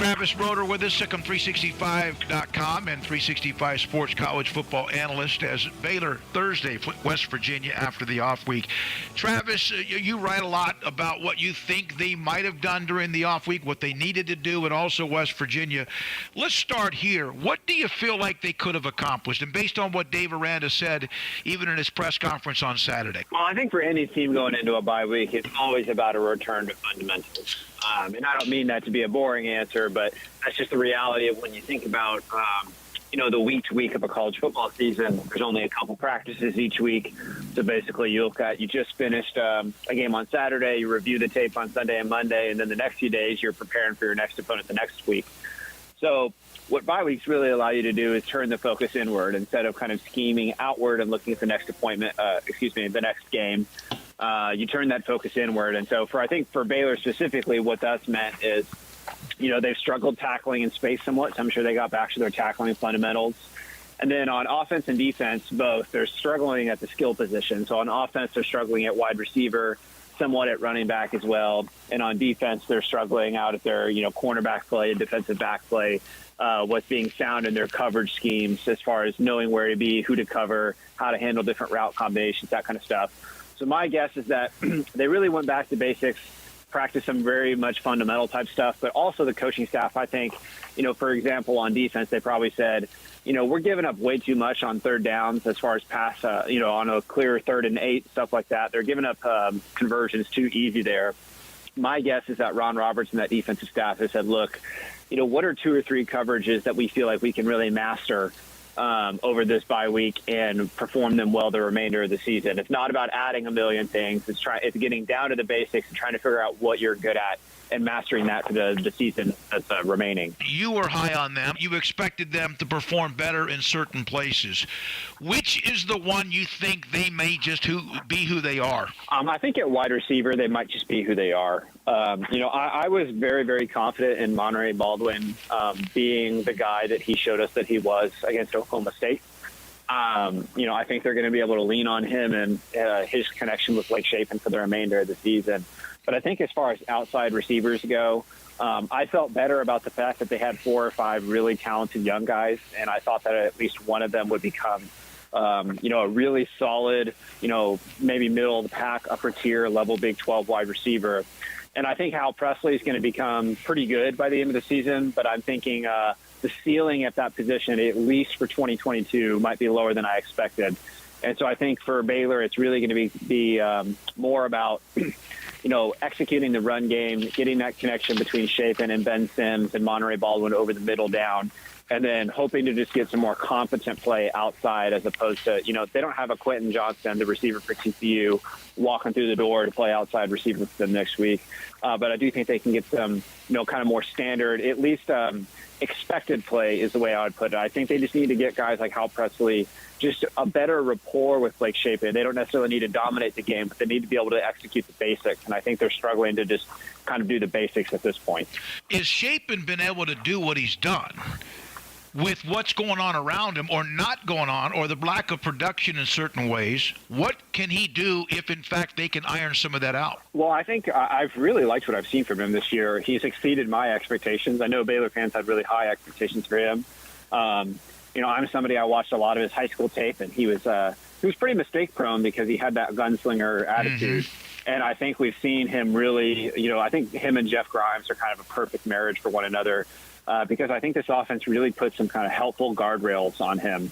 Travis Roeder with us, SicEm365.com and 365 Sports College Football Analyst, as Baylor Thursday, West Virginia after the off week. Travis, you write a lot about what you think they might have done during the off week, what they needed to do, and also West Virginia. Let's start here. What do you feel like they could have accomplished? And based on what Dave Aranda said, even in his press conference on Saturday. Well, I think for any team going into a bye week, it's always about a return to fundamentals. And I don't mean that to be a boring answer, but that's just the reality of when you think about, the week-to-week of a college football season. There's only a couple practices each week. So basically you just finished a game on Saturday, you review the tape on Sunday and Monday, and then the next few days you're preparing for your next opponent the next week. So what bye weeks really allow you to do is turn the focus inward instead of kind of scheming outward and looking at the next the next game. You turn that focus inward. And so I think for Baylor specifically, what that's meant is, they've struggled tackling in space somewhat. So I'm sure they got back to their tackling fundamentals. And then on offense and defense, both, they're struggling at the skill position. So on offense, they're struggling at wide receiver, somewhat at running back as well. And on defense, they're struggling out at their, cornerback play and defensive back play, what's being sound in their coverage schemes as far as knowing where to be, who to cover, how to handle different route combinations, that kind of stuff. So my guess is that they really went back to basics, practiced some very much fundamental type stuff, but also the coaching staff, I think, for example, on defense, they probably said, we're giving up way too much on third downs as far as pass, on a clear 3rd and 8, stuff like that. They're giving up conversions too easy there. My guess is that Ron Roberts and that defensive staff has said, look, what are 2 or 3 coverages that we feel like we can really master over this bye week and perform them well the remainder of the season. It's not about adding a million things. It's getting down to the basics and trying to figure out what you're good at and mastering that for the season that's remaining. You were high on them. You expected them to perform better in certain places. Which is the one you think they may just be who they are? I think at wide receiver, they might just be who they are. I was very, very confident in Monterey Baldwin being the guy that he showed us that he was against Oklahoma State. I think they're going to be able to lean on him and his connection with Blake Shapen for the remainder of the season. But I think as far as outside receivers go, I felt better about the fact that they had 4 or 5 really talented young guys, and I thought that at least one of them would become, a really solid, maybe middle of the pack, upper tier level Big 12 wide receiver. And I think Hal Presley is going to become pretty good by the end of the season, but I'm thinking the ceiling at that position, at least for 2022, might be lower than I expected. And so I think for Baylor, it's really going to be more about, executing the run game, getting that connection between Shapen and Ben Sims and Monterey Baldwin over the middle down, and then hoping to just get some more competent play outside as opposed to, they don't have a Quentin Johnston, the receiver for TCU, walking through the door to play outside receiver for the next week. But I do think they can get some, kind of more standard, at least expected play is the way I would put it. I think they just need to get guys like Hal Presley just a better rapport with Blake Shapen. They don't necessarily need to dominate the game, but they need to be able to execute the basics. And I think they're struggling to just kind of do the basics at this point. Is Shapen been able to do what he's done with what's going on around him or not going on, or the lack of production in certain ways? What can he do if, in fact, they can iron some of that out? Well, I think I've really liked what I've seen from him this year. He's exceeded my expectations. I know Baylor fans had really high expectations for him. I'm somebody, I watched a lot of his high school tape, and he was pretty mistake prone because he had that gunslinger attitude. Mm-hmm. And I think we've seen him really, I think him and Jeff Grimes are kind of a perfect marriage for one another. Because I think this offense really puts some kind of helpful guardrails on him.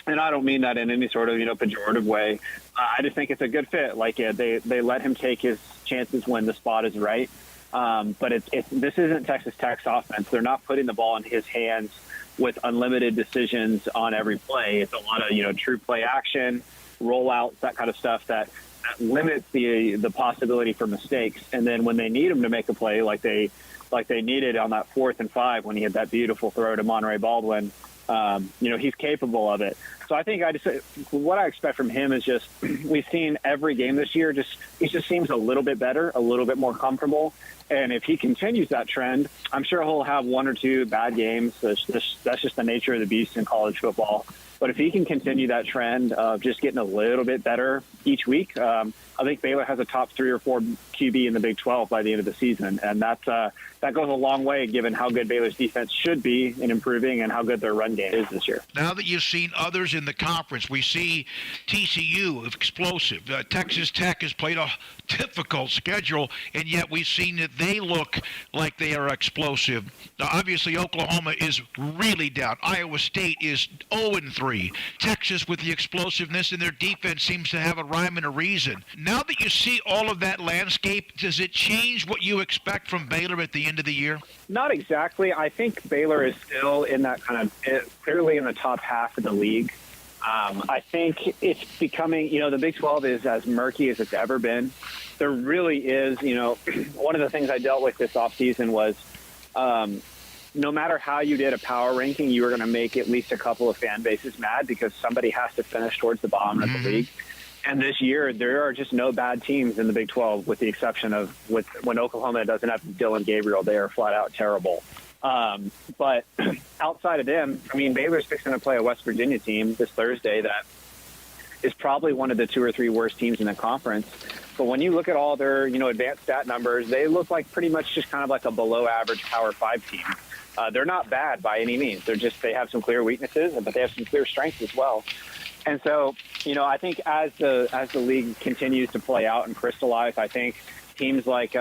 And I don't mean that in any sort of, pejorative way. I just think it's a good fit. Like, they let him take his chances when the spot is right. But this isn't Texas Tech's offense. They're not putting the ball in his hands with unlimited decisions on every play. It's a lot of, true play action, rollouts, that kind of stuff that limits the possibility for mistakes. And then when they need him to make a play like they needed on that 4th and 5 when he had that beautiful throw to Monterey Baldwin, he's capable of it. So I think what I expect from him is just, we've seen every game this year, he just seems a little bit better, a little bit more comfortable. And if he continues that trend, I'm sure he'll have 1 or 2 bad games. That's just the nature of the beast in college football. But if he can continue that trend of just getting a little bit better each week. I think Baylor has a top 3 or 4 QB in the Big 12 by the end of the season, and that goes a long way given how good Baylor's defense should be in improving and how good their run game is this year. Now that you've seen others in the conference, we see TCU explosive. Texas Tech has played a difficult schedule, and yet we've seen that they look like they are explosive. Now, obviously, Oklahoma is really down. Iowa State is 0-3. Texas, with the explosiveness in their defense, seems to have a rhyme and a reason. Now that you see all of that landscape, does it change what you expect from Baylor at the end of the year? Not exactly. I think Baylor is still in that kind of clearly in the top half of the league. I think it's becoming, the Big 12 is as murky as it's ever been. There really is, one of the things I dealt with this offseason was no matter how you did a power ranking, you were going to make at least a couple of fan bases mad because somebody has to finish towards the bottom of the league. And this year, there are just no bad teams in the Big 12, with the exception of when Oklahoma doesn't have Dylan Gabriel. They are flat out terrible. But outside of them, Baylor's fixing to play a West Virginia team this Thursday that is probably one of the 2 or 3 worst teams in the conference. But when you look at all their, advanced stat numbers, they look like pretty much just kind of like a below-average Power 5 team. They're not bad by any means. They have some clear weaknesses, but they have some clear strengths as well. And so, I think as the league continues to play out and crystallize, I think teams like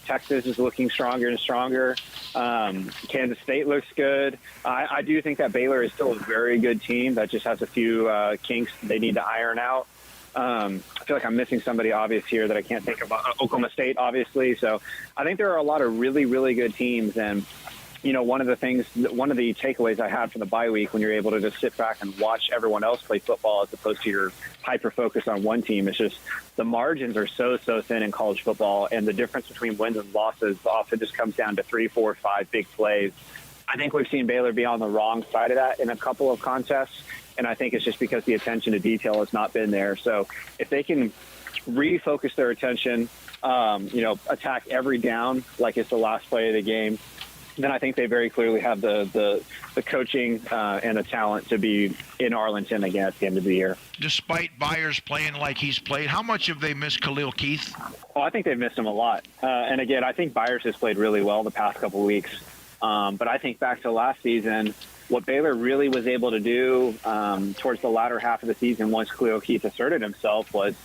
Texas is looking stronger and stronger. Kansas State looks good. I do think that Baylor is still a very good team that just has a few kinks they need to iron out. I feel like I'm missing somebody obvious here that I can't think of. Oklahoma State, obviously. So I think there are a lot of really, really good teams. And, one of the takeaways I had from the bye week when you're able to just sit back and watch everyone else play football as opposed to your hyper-focus on one team, it's just the margins are so thin in college football, and the difference between wins and losses often just comes down to 3, 4, 5 big plays. I think we've seen Baylor be on the wrong side of that in a couple of contests, and I think it's just because the attention to detail has not been there. So if they can refocus their attention, attack every down like it's the last play of the game, then I think they very clearly have the coaching and the talent to be in Arlington again at the end of the year. Despite Byers playing like he's played, how much have they missed Khalil Keith? Oh, I think they've missed him a lot. And again, I think Byers has played really well the past couple of weeks. But I think back to last season, what Baylor really was able to do towards the latter half of the season once Khalil Keith asserted himself was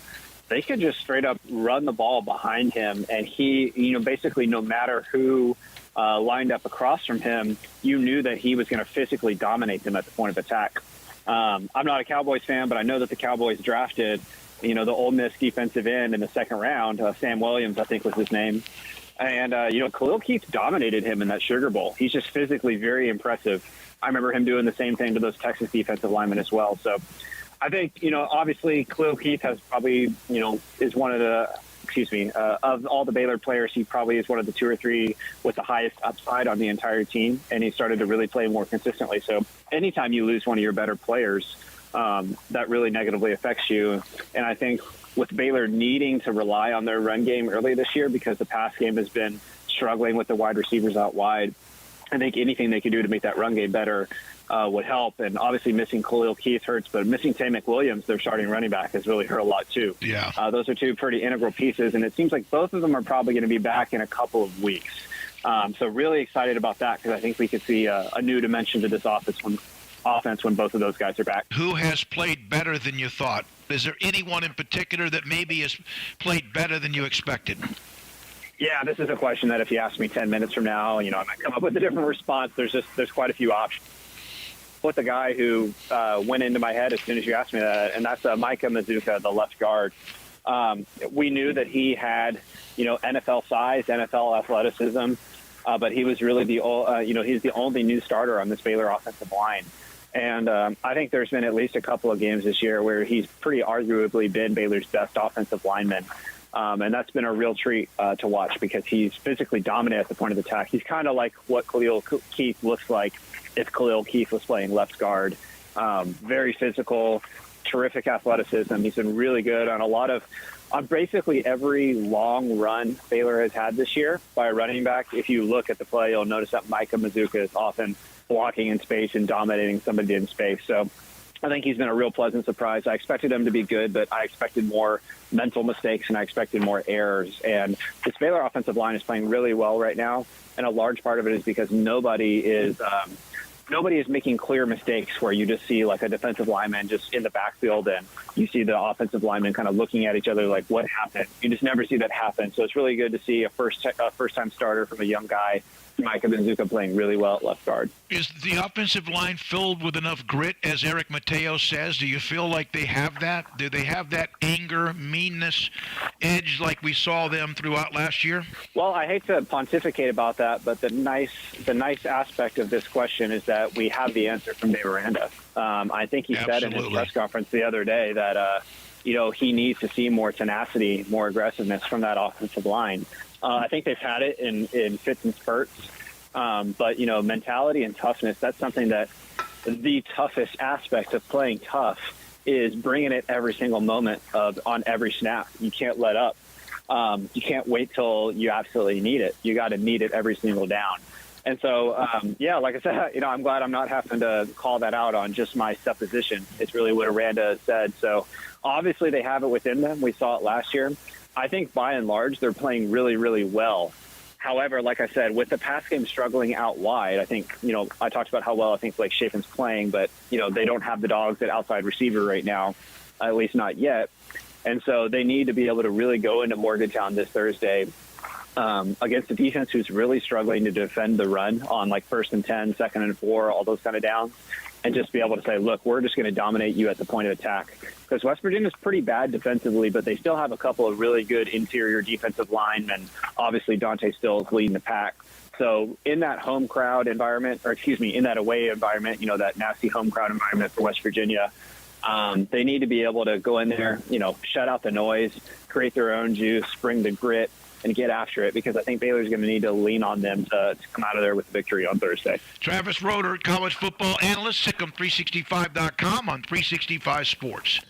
they could just straight up run the ball behind him. And he, basically no matter who lined up across from him, you knew that he was going to physically dominate them at the point of attack. I'm not a Cowboys fan, but I know that the Cowboys drafted, the Ole Miss defensive end in the second round. Sam Williams, I think was his name. And, Khalil Keith dominated him in that Sugar Bowl. He's just physically very impressive. I remember him doing the same thing to those Texas defensive linemen as well. So I think, obviously Khalil Keith has probably, is one of the of all the Baylor players, he probably is one of the 2 or 3 with the highest upside on the entire team, and he started to really play more consistently. So anytime you lose one of your better players, that really negatively affects you. And I think with Baylor needing to rely on their run game early this year because the pass game has been struggling with the wide receivers out wide, I think anything they could do to make that run game better would help. And obviously missing Khalil Keith hurts, but missing Tay McWilliams, their starting running back, has really hurt a lot too. Yeah. Those are 2 pretty integral pieces, and it seems like both of them are probably going to be back in a couple of weeks. So really excited about that because I think we could see a new dimension to this offense when both of those guys are back. Who has played better than you thought? Is there anyone in particular that maybe has played better than you expected? Yeah, this is a question that if you ask me 10 minutes from now, I might come up with a different response. There's quite a few options. With the guy who went into my head as soon as you asked me that, and that's Micah Mazuka, the left guard. We knew that he had, NFL size, NFL athleticism, but he was really he's the only new starter on this Baylor offensive line. And I think there's been at least a couple of games this year where he's pretty arguably been Baylor's best offensive lineman. And that's been a real treat to watch because he's physically dominant at the point of attack. He's kind of like what Khalil Keith looks like if Khalil Keith was playing left guard. Very physical, terrific athleticism. He's been really good on basically every long run Baylor has had this year by a running back. If you look at the play, you'll notice that Micah Mazuka is often blocking in space and dominating somebody in space. So I think he's been a real pleasant surprise. I expected him to be good, but I expected more mental mistakes and I expected more errors. And this Baylor offensive line is playing really well right now, and a large part of it is because nobody is making clear mistakes where you just see like a defensive lineman just in the backfield and you see the offensive lineman kind of looking at each other like, what happened? You just never see that happen. So it's really good to see a first-time starter from a young guy, Micah Benzuka, playing really well at left guard. Is the offensive line filled with enough grit, as Eric Mateo says? Do you feel like they have that? Do they have that anger, meanness, edge like we saw them throughout last year? Well, I hate to pontificate about that, but the nice aspect of this question is that we have the answer from Dave Aranda. I think he said in his press conference the other day that he needs to see more tenacity, more aggressiveness from that offensive line. I think they've had it in fits and spurts. But, mentality and toughness, that's something that the toughest aspect of playing tough is bringing it every single moment on every snap. You can't let up. You can't wait till you absolutely need it. You got to need it every single down. And so, like I said, I'm glad I'm not having to call that out on just my supposition. It's really what Aranda said. So obviously they have it within them. We saw it last year. I think by and large, they're playing really, really well. However, like I said, with the pass game struggling out wide, I think, I talked about how well I think Blake Shapen's playing, but, they don't have the dogs at outside receiver right now, at least not yet. And so they need to be able to really go into Morgantown this Thursday against a defense who's really struggling to defend the run on like 1st and 10, 2nd and 4, all those kind of downs, and just be able to say, look, we're just going to dominate you at the point of attack. Because West Virginia's pretty bad defensively, but they still have a couple of really good interior defensive linemen. Obviously, Dante Stills leading the pack. So in that home crowd environment, in that away environment, that nasty home crowd environment for West Virginia, they need to be able to go in there, shut out the noise, create their own juice, bring the grit, and get after it, because I think Baylor's going to need to lean on them to come out of there with a victory on Thursday. Travis Roeder, college football analyst, SicEm365.com on 365 Sports.